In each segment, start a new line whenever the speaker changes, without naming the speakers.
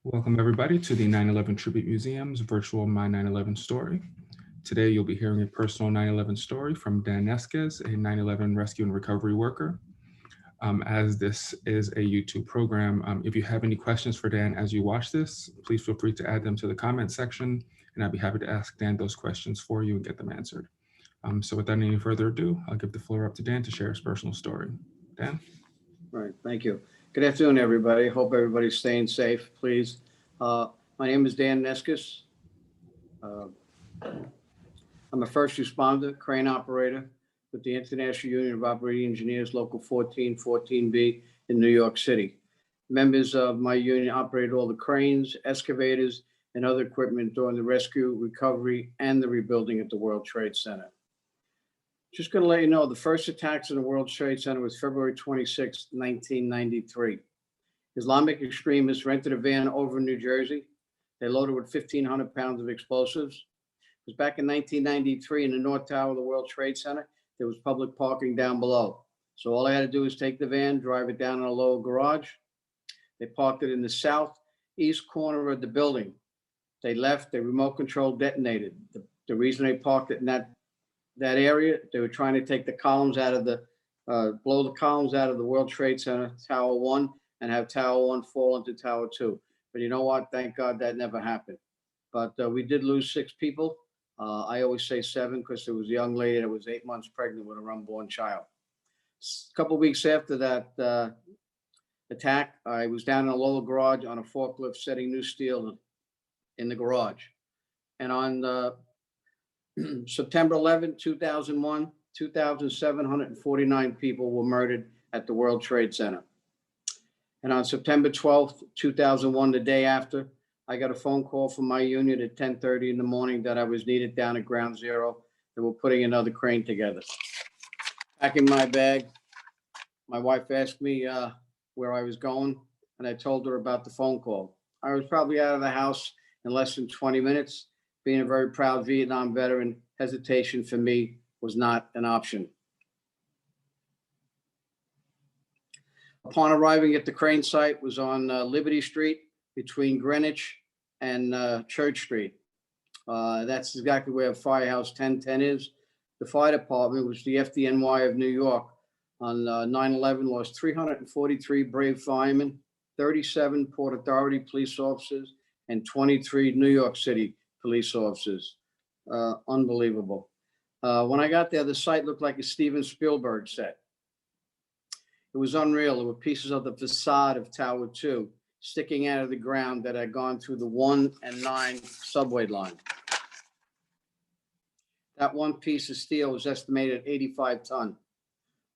Welcome everybody to the 9/11 Tribute Museum's virtual My 9/11 story. Today you'll be hearing a personal 9/11 story from Dan Neskes, a 9/11 rescue and recovery worker. As this is a YouTube program, if you have any questions for Dan as you watch this, please feel free to add them to the comment section, and I'd be happy to ask Dan those questions for you and get them answered. So without any further ado, I'll give the floor up to Dan to share his personal story. Dan?
All right, thank you. Good afternoon, everybody. Hope everybody's staying safe, please. My name is Dan Neskes. I'm a first responder, crane operator with the International Union of Operating Engineers, Local 14B in New York City. Members of my union operated all the cranes, excavators, and other equipment during the rescue, recovery, and the rebuilding at the World Trade Center. Just going to let you know, the first attacks on the World Trade Center was February 26, 1993. Islamic extremists rented a van over in New Jersey. They loaded with 1,500 pounds of explosives. It was back in 1993 in the North Tower of the World Trade Center. There was public parking down below. So all I had to do was take the van, drive it down in a lower garage. They parked it in the southeast corner of the building. They left, they remote control detonated. The reason they parked it in that area, they were trying to take the columns out of blow the columns out of the World Trade Center, Tower 1, and have Tower 1 fall into Tower 2. But you know what? Thank God that never happened. But we did lose 6 people. I always say 7 because there was a young lady that was 8 months pregnant with an unborn child. A couple of weeks after that attack, I was down in a lower garage on a forklift setting new steel in the garage. And on September 11, 2001, 2,749 people were murdered at the World Trade Center. And on September 12th, 2001, the day after, I got a phone call from my union at 10:30 in the morning that I was needed down at Ground Zero. They were putting another crane together. Packing my bag, my wife asked me where I was going, and I told her about the phone call. I was probably out of the house in less than 20 minutes. Being a very proud Vietnam veteran, hesitation for me was not an option. Upon arriving at the crane site, was on Liberty Street between Greenwich and Church Street. That's exactly where Firehouse 1010 is. The fire department, which the FDNY of New York, on 9/11 lost 343 brave firemen, 37 Port Authority police officers, and 23 New York City police officers. Unbelievable. When I got there, the site looked like a Steven Spielberg set. It was unreal. There were pieces of the facade of Tower 2 sticking out of the ground that had gone through the 1 and 9 subway line. That one piece of steel was estimated at 85 ton.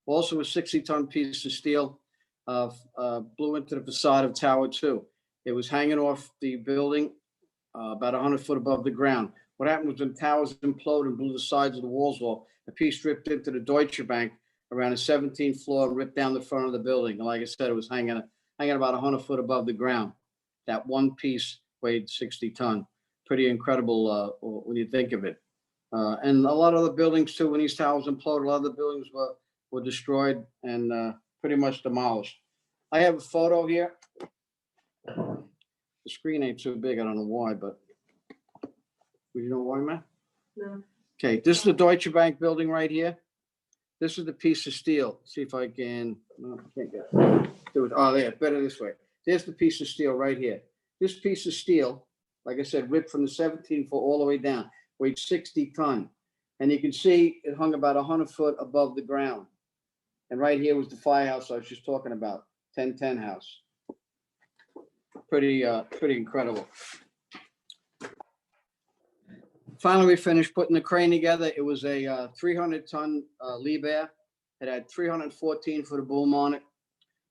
Also, a 60-ton piece of steel blew into the facade of Tower 2. It was hanging off the building about 100 foot above the ground. What happened was when towers imploded and blew the sides of the walls off, a piece dripped into the Deutsche Bank around the 17th floor and ripped down the front of the building. And like I said, it was hanging about 100 foot above the ground. That one piece weighed 60 ton. Pretty incredible when you think of it. And a lot of the buildings too, when these towers imploded, a lot of the buildings were destroyed and pretty much demolished. I have a photo here. The screen ain't too big. I don't know why, but you know why, man? No. Okay, this is the Deutsche Bank building right here. This is the piece of steel. See if I can. No, I can't get it. Oh, there. Better this way. There's the piece of steel right here. This piece of steel, like I said, ripped from the 17th floor all the way down, weighed 60 ton, and you can see it hung about 100 foot above the ground. And right here was the firehouse I was just talking about, 1010 house. Pretty incredible. Finally, we finished putting the crane together. It was a 300-ton Liebherr. It had 314 foot of boom on it,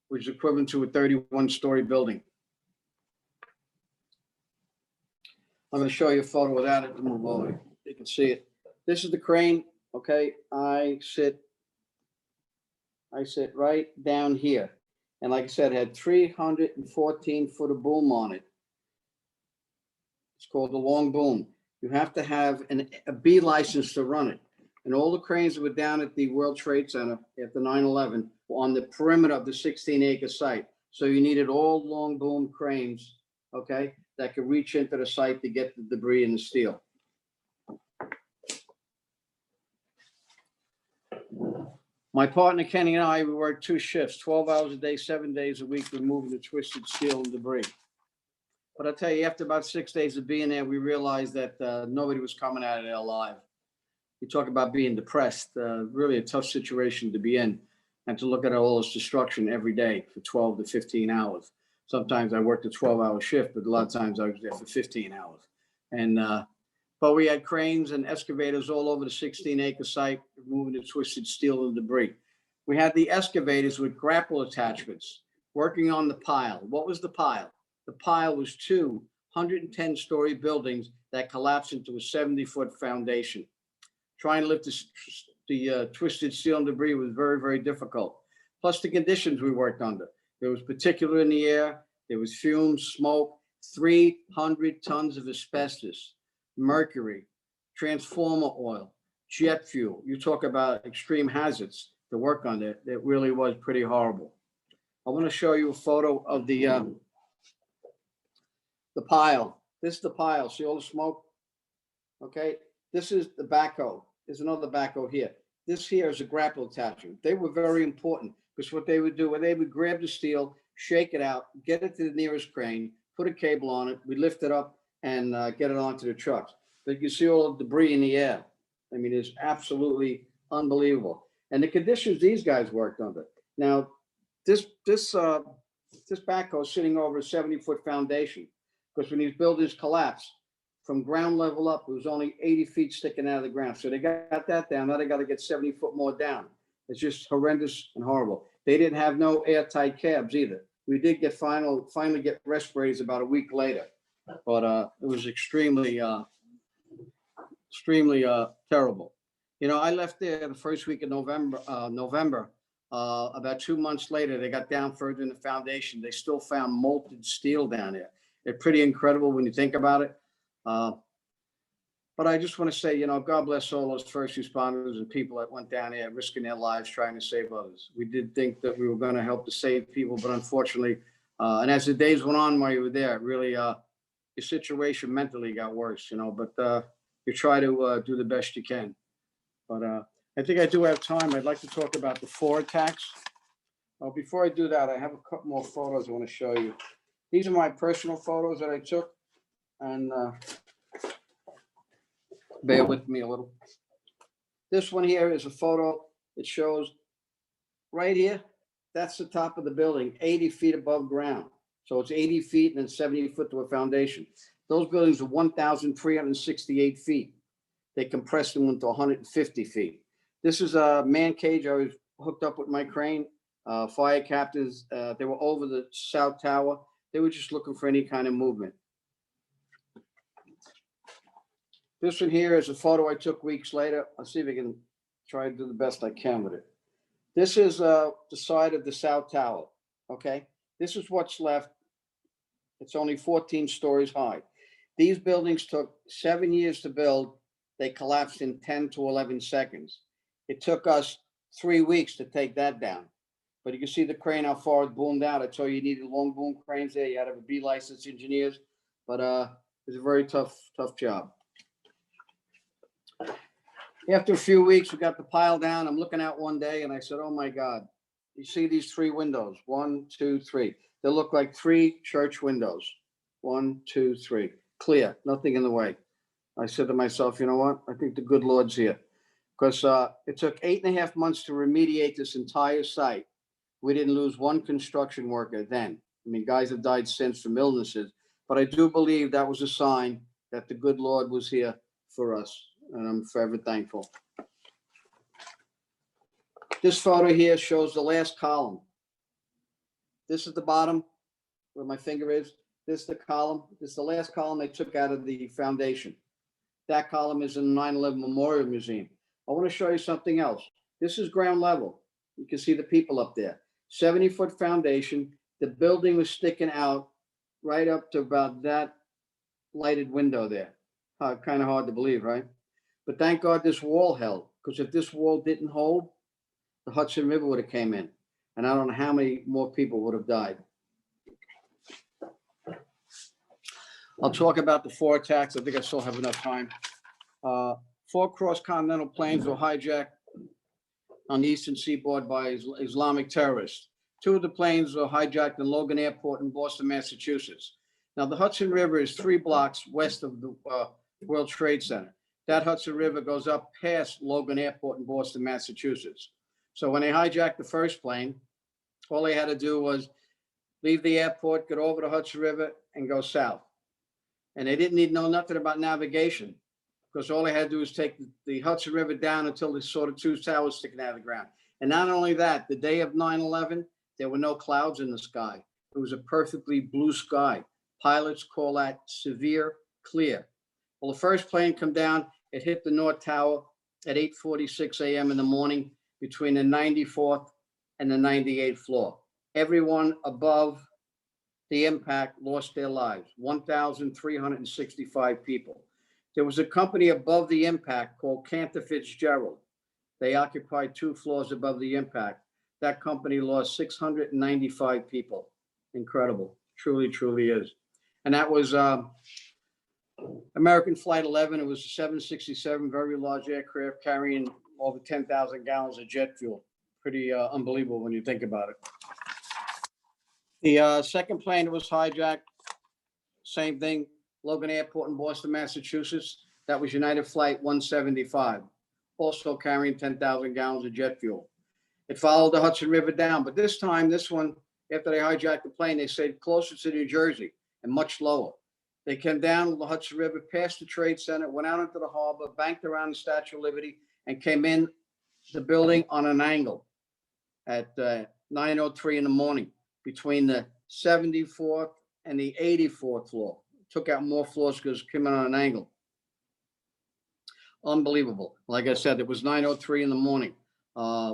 which is equivalent to a 31-story building. I'm going to show you a photo without it to move over. You can see it. This is the crane. Okay, I sit right down here. And like I said, it had 314 foot of boom on it. It's called the long boom. You have to have a B license to run it. And all the cranes that were down at the World Trade Center after 9/11 were on the perimeter of the 16-acre site. So you needed all long boom cranes, okay, that could reach into the site to get the debris and the steel. My partner Kenny and I, we worked 2 shifts, 12 hours a day, 7 days a week, removing the twisted steel and debris. But I'll tell you, after about 6 days of being there, we realized that nobody was coming out of there alive. You talk about being depressed, really a tough situation to be in, and to look at all this destruction every day for 12 to 15 hours. Sometimes I worked a 12-hour shift, but a lot of times I was there for 15 hours. And but we had cranes and excavators all over the 16-acre site, removing the twisted steel and debris. We had the excavators with grapple attachments working on the pile. What was the pile? The pile was 2 110-story buildings that collapsed into a 70-foot foundation. Trying to lift the twisted steel and debris was very, very difficult. Plus the conditions we worked under. There was particulate in the air. There was fumes, smoke, 300 tons of asbestos, mercury, transformer oil, jet fuel. You talk about extreme hazards to work under. It really was pretty horrible. I want to show you a photo of the pile. This is the pile. See all the smoke? Okay. This is the backhoe. There's another backhoe here. This here is a grapple attachment. They were very important because what they would do, they would grab the steel, shake it out, get it to the nearest crane, put a cable on it, we lift it up and get it onto the trucks. But you see all the debris in the air. I mean, it's absolutely unbelievable. And the conditions these guys worked under. Now, this backhoe is sitting over a 70-foot foundation because when these buildings collapsed, from ground level up, it was only 80 feet sticking out of the ground. So they got that down. Now they got to get 70 foot more down. It's just horrendous and horrible. They didn't have no airtight cabs either. We did get finally get respirators about a week later, but it was extremely terrible. You know, I left there the first week of November. About 2 months later, they got down further in the foundation. They still found molten steel down there. They're pretty incredible when you think about it. But I just want to say, you know, God bless all those first responders and people that went down there risking their lives trying to save others. We did think that we were going to help to save people, but unfortunately, and as the days went on while you were there, really, your situation mentally got worse, you know, but you try to do the best you can. But I think I do have time. I'd like to talk about the 4 attacks. Before I do that, I have a couple more photos I want to show you. These are my personal photos that I took. And bear with me a little. This one here is a photo. It shows right here. That's the top of the building, 80 feet above ground. So it's 80 feet and then 70 foot to a foundation. Those buildings are 1,368 feet. They compressed them into 150 feet. This is a man cage. I was hooked up with my crane. Fire captains, they were over the South Tower. They were just looking for any kind of movement. This one here is a photo I took weeks later. I'll see if I can try to do the best I can with it. This is the side of the South Tower, okay? This is what's left. It's only 14 stories high. These buildings took 7 years to build. They collapsed in 10 to 11 seconds. It took us 3 weeks to take that down. But you can see the crane, how far it boomed out. I told you needed long boom cranes there. You had to have a B licensed engineers, but it was a very tough job. After a few weeks, we got the pile down. I'm looking out one day and I said, oh my God, you see these 3 windows, 1, 2, 3. They look like 3 church windows. 1, 2, 3, clear, nothing in the way. I said to myself, you know what? I think the good Lord's here. Because it took 8.5 months to remediate this entire site. We didn't lose one construction worker then. I mean, guys have died since from illnesses, but I do believe that was a sign that the good Lord was here for us. And I'm forever thankful. This photo here shows the last column. This is the bottom where my finger is. This is the column. This is the last column they took out of the foundation. That column is in the 9/11 Memorial Museum. I want to show you something else. This is ground level. You can see the people up there. 70-foot foundation. The building was sticking out right up to about that lighted window there. Kind of hard to believe, right? But thank God this wall held, because if this wall didn't hold, the Hudson River would have came in. And I don't know how many more people would have died. I'll talk about the 4 attacks. I think I still have enough time. 4 cross-continental planes were hijacked on the eastern seaboard by Islamic terrorists. 2 of the planes were hijacked in Logan Airport in Boston, Massachusetts. Now, the Hudson River is 3 blocks west of the World Trade Center. That Hudson River goes up past Logan Airport in Boston, Massachusetts. So when they hijacked the first plane, all they had to do was leave the airport, get over the Hudson River, and go south. And they didn't need to know nothing about navigation, because all they had to do was take the Hudson River down until they saw the 2 towers sticking out of the ground. And not only that, the day of 9/11, there were no clouds in the sky. It was a perfectly blue sky. Pilots call that severe clear. Well, the first plane come down, it hit the North Tower at 8:46 a.m. in the morning between the 94th and the 98th floor. Everyone above the impact lost their lives, 1,365 people. There was a company above the impact called Cantor Fitzgerald. They occupied 2 floors above the impact. That company lost 695 people. Incredible. Truly, truly is. And that was American Flight 11. It was a 767, very large aircraft carrying over 10,000 gallons of jet fuel. Pretty unbelievable when you think about it. The second plane that was hijacked, same thing, Logan Airport in Boston, Massachusetts. That was United Flight 175, also carrying 10,000 gallons of jet fuel. It followed the Hudson River down, but this time, this one, after they hijacked the plane, they stayed closer to New Jersey and much lower. They came down the Hudson River, past the Trade Center, went out into the harbor, banked around the Statue of Liberty, and came in the building on an angle at 9:03 in the morning between the 74th and the 84th floor. Took out more floors because it came in on an angle. Unbelievable. Like I said, it was 9:03 in the morning.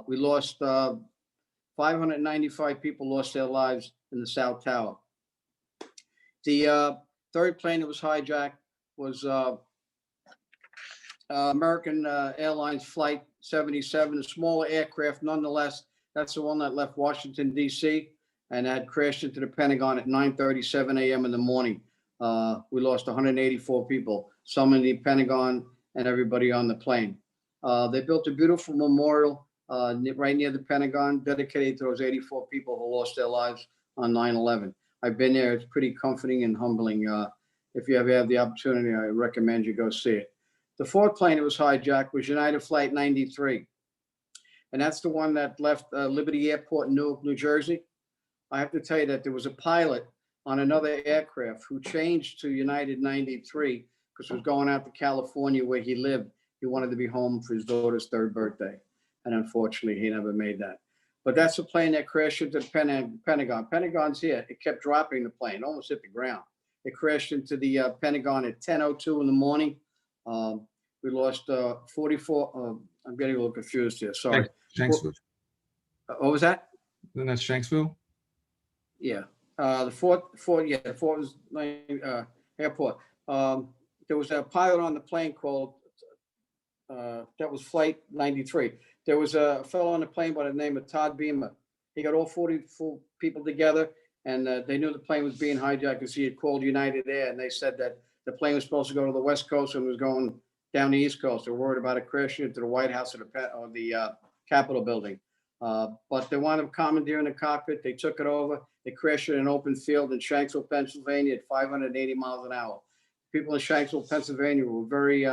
We lost 595 people lost their lives in the South Tower. The third plane that was hijacked was American Airlines Flight 77, a smaller aircraft nonetheless. That's the one that left Washington, D.C. and had crashed into the Pentagon at 9:37 a.m. in the morning. We lost 184 people, some in the Pentagon and everybody on the plane. They built a beautiful memorial right near the Pentagon, dedicated to those 84 people who lost their lives on 9/11. I've been there. It's pretty comforting and humbling. If you ever have the opportunity, I recommend you go see it. The 4th plane that was hijacked was United Flight 93. And that's the one that left Liberty Airport in Newark, New Jersey. I have to tell you that there was a pilot on another aircraft who changed to United 93 because he was going out to California where he lived. He wanted to be home for his daughter's 3rd birthday. And unfortunately, he never made that. But that's the plane that crashed into the Pentagon. Pentagon's here. It kept dropping the plane, it almost hit the ground. It crashed into the Pentagon at 10:02 in the morning. We lost 44. I'm getting a little confused here. Sorry.
Shanksville.
What was that?
Then that's Shanksville.
Yeah. The fourth was airport. There was a pilot on the plane called that was Flight 93. There was a fellow on the plane by the name of Todd Beamer. He got all 44 people together, and they knew the plane was being hijacked because he had called United Air, and they said that the plane was supposed to go to the West Coast and was going down the East Coast. They were worried about it crashing into the White House or the Capitol building. But they wound up commandeering the cockpit. They took it over. They crashed it in an open field in Shanksville, Pennsylvania at 580 miles an hour. People in Shanksville, Pennsylvania were very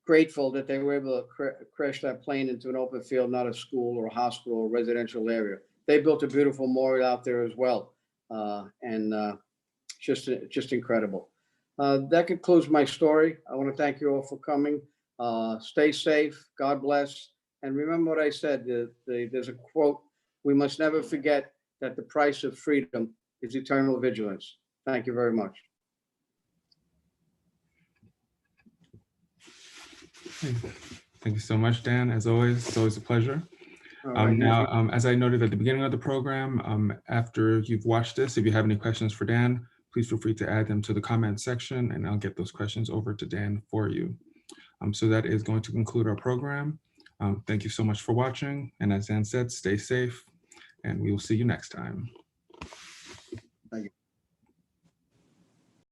grateful that they were able to crash that plane into an open field, not a school or a hospital or residential area. They built a beautiful memorial out there as well. Just incredible. That concludes my story. I want to thank you all for coming. Stay safe. God bless. And remember what I said. There's a quote: "We must never forget that the price of freedom is eternal vigilance." Thank you very much.
Thank you so much, Dan. As always, it's always a pleasure.
Right,
now, as I noted at the beginning of the program, after you've watched this, if you have any questions for Dan, please feel free to add them to the comment section, and I'll get those questions over to Dan for you. So that is going to conclude our program. Thank you so much for watching. And as Dan said, stay safe, and we will see you next time.